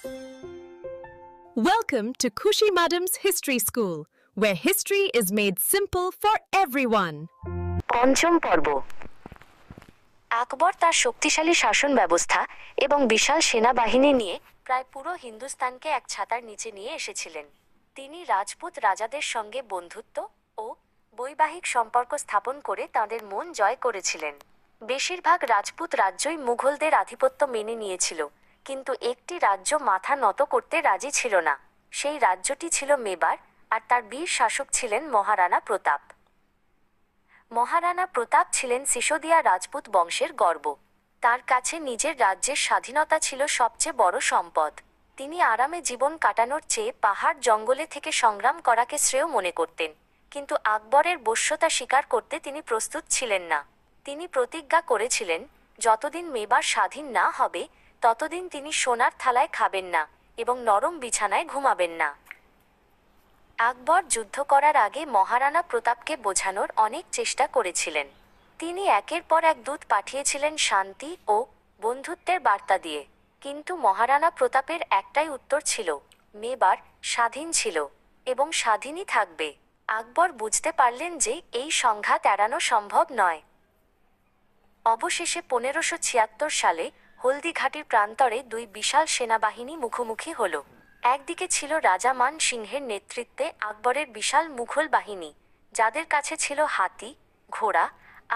Welcome to Khushi Madam's History School, where history is made simple for everyone. পঞ্চম পর্ব। আকবর তার শক্তিশালী শাসন ব্যবস্থা এবং বিশাল সেনাবাহিনী নিয়ে প্রায় পুরো হিন্দুস্তানকে এক ছাতার নিচে নিয়ে এসেছিলেন। তিনি রাজপুত রাজাদের সঙ্গে বন্ধুত্ব ও বৈবাহিক সম্পর্ক স্থাপন করে তাদের মন জয় করেছিলেন। বেশিরভাগ রাজপুত রাজ্যই মুঘলদের আধিপত্য মেনে নিয়েছিল, কিন্তু একটি রাজ্য মাথা নত করতে রাজি ছিল না। সেই রাজ্যটি ছিল মেবার, আর তার বীর শাসক ছিলেন মহারানা প্রতাপ। মহারানা প্রতাপ ছিলেন সিসোদিয়া রাজপুত বংশের গর্ব। তার কাছে নিজের রাজ্যের স্বাধীনতা ছিল সবচেয়ে বড় সম্পদ। তিনি আরামে জীবন কাটানোর চেয়ে পাহাড় জঙ্গলে থেকে সংগ্রাম করাকে শ্রেয় মনে করতেন, কিন্তু আকবরের বশ্যতা স্বীকার করতে তিনি প্রস্তুত ছিলেন না। তিনি প্রতিজ্ঞা করেছিলেন, যতদিন মেবার স্বাধীন না হবে ততদিন তিনি সোনার থালায় খাবেন না এবং নরম বিছানায় ঘুমাবেন না। আকবর যুদ্ধ করার আগে মহারানা প্রতাপকে বোঝানোর অনেক চেষ্টা করেছিলেন। তিনি একের পর এক দূত পাঠিয়েছিলেন শান্তি ও বন্ধুত্বের বার্তা দিয়ে, কিন্তু মহারানা প্রতাপের একটাই উত্তর ছিল, মেবার স্বাধীন ছিল এবং স্বাধীনই থাকবে। আকবর বুঝতে পারলেন যে এই সংঘাত এড়ানো সম্ভব নয়। অবশেষে 1576 সালে হলদিঘাটির প্রান্তরে দুই বিশাল সেনাবাহিনী মুখোমুখি হল। একদিকে ছিল রাজা মান সিংহের নেতৃত্বে আকবরের বিশাল মুঘল বাহিনী, যাদের কাছে ছিল হাতি, ঘোড়া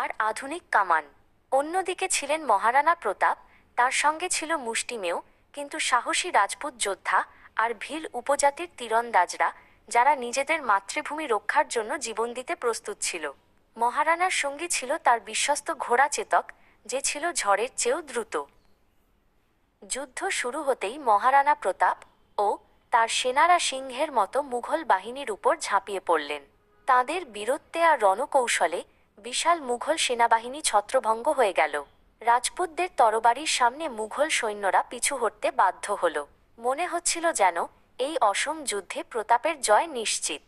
আর আধুনিক কামান। অন্যদিকে ছিলেন মহারানা প্রতাপ, তার সঙ্গে ছিল মুষ্টিমেয় কিন্তু সাহসী রাজপুত যোদ্ধা আর ভিল উপজাতির তীরন্দাজরা, যারা নিজেদের মাতৃভূমি রক্ষার জন্য জীবন দিতে প্রস্তুত ছিল। মহারানার সঙ্গী ছিল তার বিশ্বস্ত ঘোড়া চেতক, যে ছিল ঝড়ের চেয়েও দ্রুত। যুদ্ধ শুরু হতেই মহারানা প্রতাপ ও তার সেনারা সিংহের মতো মুঘল বাহিনীর উপর ঝাঁপিয়ে পড়লেন। তাঁদের বীরত্বে আর রণকৌশলে বিশাল মুঘল সেনাবাহিনী ছত্রভঙ্গ হয়ে গেল। রাজপুতদের তরবারির সামনে মুঘল সৈন্যরা পিছু হটতে বাধ্য হল। মনে হচ্ছিল যেন এই অসম যুদ্ধে প্রতাপের জয় নিশ্চিত।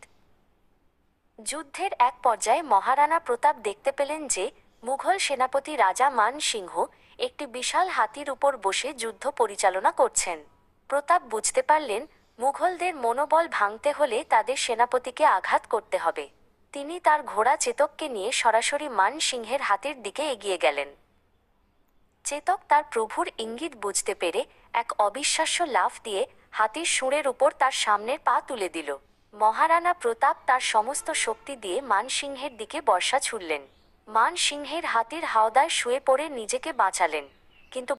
যুদ্ধের এক পর্যায়ে মহারানা প্রতাপ দেখতে পেলেন যে মুঘল সেনাপতি রাজা মান সিংহ একটি বিশাল হাতির উপর বসে যুদ্ধ পরিচালনা করছেন। প্রতাপ বুঝতে পারলেন, মুঘলদের মনোবল ভাঙতে হলে তাদের সেনাপতিকে আঘাত করতে হবে। তিনি তার ঘোড়া চেতককে নিয়ে সরাসরি মান সিংহের হাতির দিকে এগিয়ে গেলেন। চেতক তার প্রভুর ইঙ্গিত বুঝতে পেরে এক অবিশ্বাস্য লাফ দিয়ে হাতির শুঁড়ের উপর তার সামনের পা তুলে দিল। মহারানা প্রতাপ তার সমস্ত শক্তি দিয়ে মান সিংহের দিকে বর্ষা ছুড়লেন। মান সিংহের হাতির হাওদায় শুয়ে পড়ে নিজেকে বাঁচালেন, কিন্তু